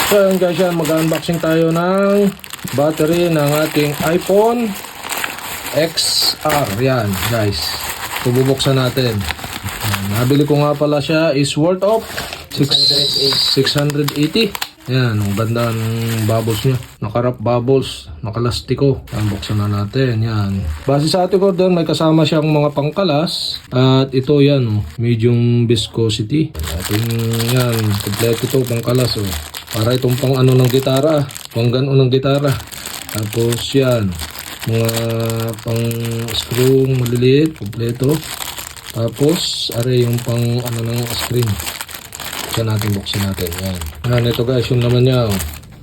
So yun guys, yan, mag-unboxing tayo ng battery ng ating iPhone XR. Yan guys, bubuksan natin. Yan, nabili ko nga pala siya is worth of 680. Yan, ang ganda ng bubbles niya. Nakarap bubbles, nakalastiko. Yan, buksan na natin. Yan. Base sa ating order, may kasama siyang mga pangkalas. At ito yan, medium viscosity. Ito yan, kompleto ito, pangkalas. Para itong pang ano ng gitara. Pang gano'n ng gitara. Tapos yan, mga pang screw maliliit, kompleto. Tapos, are yung pang ano ng screen. Buksan natin. Yan. Yan, ito guys, yung laman niya.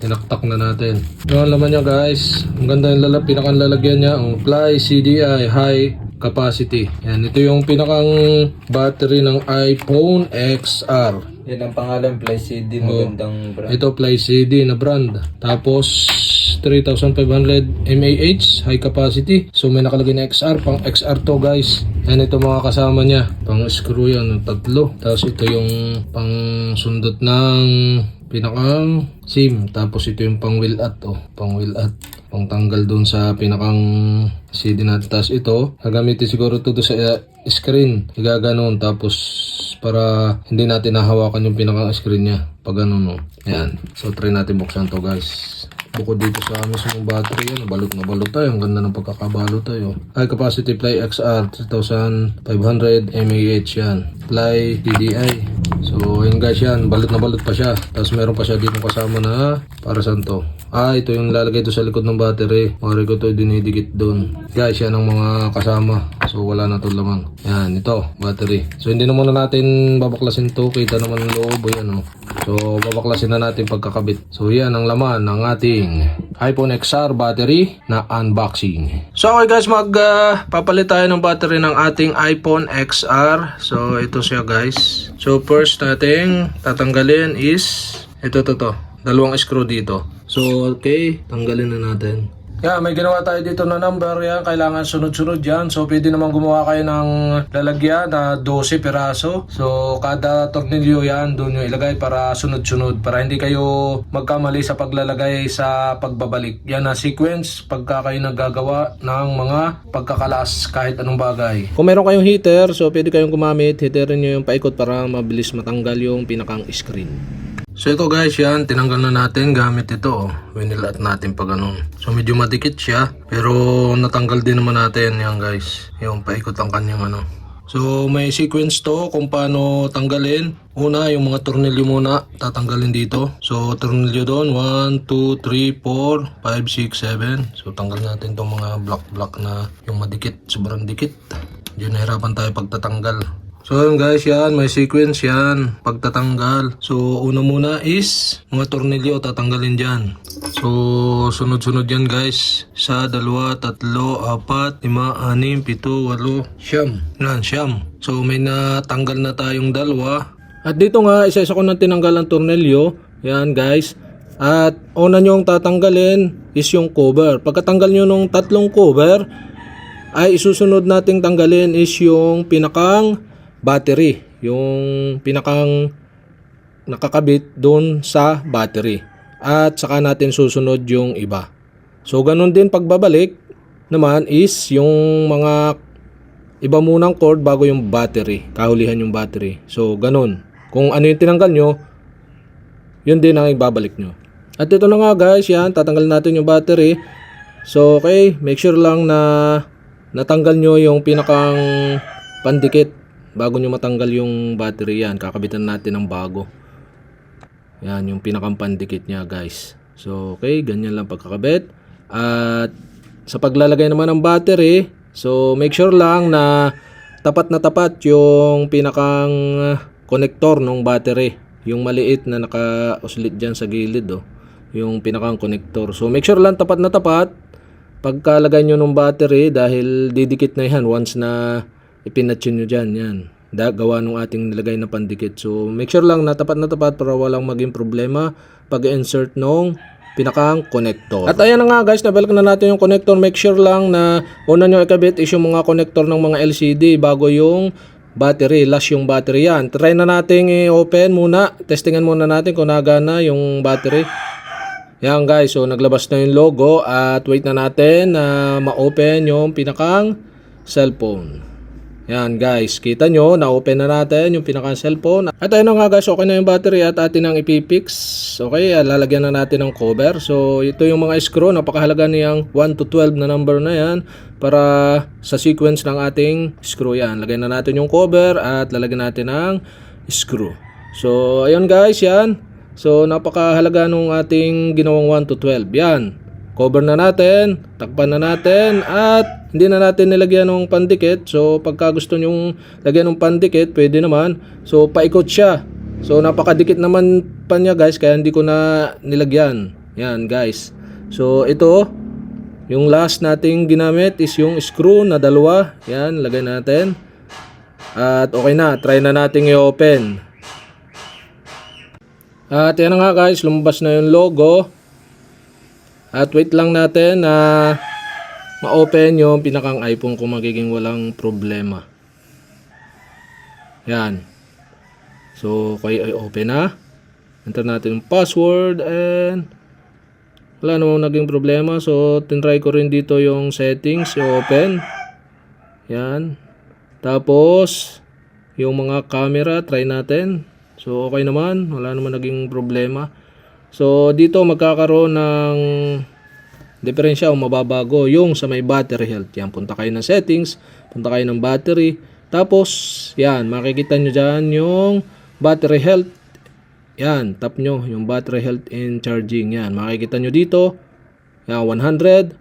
Tinaktak na natin. Yung laman niya guys. Ang ganda yung pinakang lalagyan niya. Fly CDI High Capacity. Yan, ito yung pinakang battery ng iPhone XR. Yan ang pangalan, Fly CD. Magandang brand. Ito, Fly CD na brand. Tapos, 3,500 mAh high capacity. So may nakalagay na XR, pang XR to guys. Yan, ito mga kasama niya. Pang screw yan, tatlo. Tapos ito yung pang sundot ng pinakang SIM. Tapos ito yung pang wheel at, pang wheel at. Pang tanggal dun sa pinakang CD natin. Tapos ito, gagamitin siguro ito sa screen. Igaganon. Tapos para hindi natin nahawakan yung pinakang screen niya. Pag ano, yan. So try natin buksan to guys. Bukod dito sa mismong battery, yan, balot na balot tayo. Ang ganda ng pagkakabalot tayo. High capacity Fly XR, 3,500 mAh yan. Fly DDI. So, yun guys yan, balot na balot pa siya. Tapos meron pa siya dito kasama na para saan to. Ito yung lalagay ito sa likod ng battery. Mari ko ito dinidikit doon. Guys, yan ang mga kasama. So, wala na ito lamang. Yan, ito, battery. So, hindi na muna natin babaklasin to. Kita naman ang loob, yan So, babaklasin na natin pagkakabit. So, yan ang laman ng ating iPhone XR battery na unboxing. So, okay guys, papalit tayo ng battery ng ating iPhone XR. So, ito siya guys. So, first nating tatanggalin is ito. Dalawang screw dito. So, okay, tanggalin na natin. Yeah, may ginawa tayo dito na number. Yan, kailangan sunod-sunod yan. So, pwede naman gumawa kayo ng lalagyan na 12 piraso. So, kada tornilyo yan, doon yung ilagay para sunod-sunod. Para hindi kayo magkamali sa paglalagay sa pagbabalik. Yan na sequence pagka kayo naggagawa ng mga pagkakalas kahit anong bagay. Kung meron kayong heater, so pwede kayong gumamit. Heaterin nyo yung paikot para mabilis matanggal yung pinakang screen. So ito guys, yan, tinanggal na natin gamit ito. Winilat natin pag ganun. So medyo madikit siya, pero natanggal din naman natin yan guys. Yung paikot ang kanyang ano. So may sequence to kung paano tanggalin. Una, yung mga tornilyo muna tatanggalin dito. So tornilyo doon, 1, 2, 3, 4, 5, 6, 7. So tanggal natin tong mga block na yung madikit, sobrang dikit. Diyan nahirapan tayo pagtatanggal. So yun guys, yan, may sequence yan, pagtatanggal. So una muna is mga tornilyo tatanggalin dyan. So sunod-sunod yan guys. 1, 2, 3, 4, 5, 6, 7, 8, 9, 10. So may natanggal na tayong dalawa. At dito nga, isa-isa ko nang tinanggal ang tornilyo. Yan guys. At una nyong tatanggalin is yung cover. Pagkatanggal nyo nung tatlong cover, ay isusunod nating tanggalin is yung pinakang battery, yung pinakang nakakabit doon sa battery, at saka natin susunod yung iba. So ganun din pagbabalik naman is yung mga iba munang cord bago yung battery, kahulihan yung battery. So ganun, kung ano yung tinanggal nyo, yun din ang ibabalik nyo. At ito na nga guys, yan, tatanggalin natin yung battery. So okay, make sure lang na natanggal nyo yung pinakang pandikit bago nyo matanggal yung battery. Yan, kakabitan natin ng bago. Yan, yung pinakang pandikit nya guys. So, okay, ganyan lang pagkakabit. At sa paglalagay naman ng battery, so make sure lang na tapat yung pinakang connector ng battery. Yung maliit na naka-uslit dyan sa gilid, yung pinakang connector. So, make sure lang tapat pagkalagay nyo ng battery dahil didikit na yan once na ipinatchin nyo dyan, yan. Gawa nung ating nilagay na pandikit. So, make sure lang na tapat para walang maging problema pag-insert nung pinakang connector. At ayan na nga guys, nabalik na natin yung connector. Make sure lang na una nyo ikabit is yung mga connector ng mga LCD bago yung battery, last yung battery yan. Try na natin i-open muna. Testingan muna natin kung nagana yung battery. Yan guys, so naglabas na yung logo at wait na natin na ma-open yung pinakang cellphone. Yan guys, kita nyo, na-open na natin yung pinakang cellphone. At ayun na nga guys, okay na yung battery at atin ang ipipix. Okay, lalagyan na natin ng cover. So ito yung mga screw, napakahalaga niyang 1 to 12 na number na yan para sa sequence ng ating screw yan. Lagyan na natin yung cover at lalagyan natin ng screw. So ayun guys, yan. So napakahalaga nung ating ginawang 1 to 12. Yan. Cover na natin, takpan na natin, at hindi na natin nilagyan ng pandikit. So pagka gusto nyong lagyan ng pandikit, pwede naman. So paikot siya. So napakadikit naman pa niya guys, kaya hindi ko na nilagyan. Yan guys. So ito, yung last nating ginamit is yung screw na dalawa. Yan, lagay natin. At okay na, try na nating i-open. At yan na nga guys, lumabas na yung logo. At wait lang natin na ma-open yung pinakang iPhone kung magiging walang problema. Yan. So, kaya i-open na. Enter natin yung password and wala namang naging problema. So, tinry ko rin dito yung settings, i-open. Yan. Tapos, yung mga camera, try natin. So, okay naman. Wala naman naging problema. So, dito magkakaroon ng diferensya o mababago yung sa may battery health. Yan, punta kayo ng settings, punta kayo ng battery. Tapos, yan, makikita nyo dyan yung battery health. Yan, tap nyo yung battery health and charging. Yan, makikita nyo dito. Yan, 100%.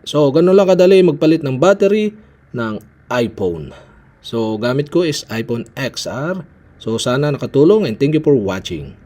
So, ganun lang kadali magpalit ng battery ng iPhone. So, gamit ko is iPhone XR. So, sana nakatulong and thank you for watching.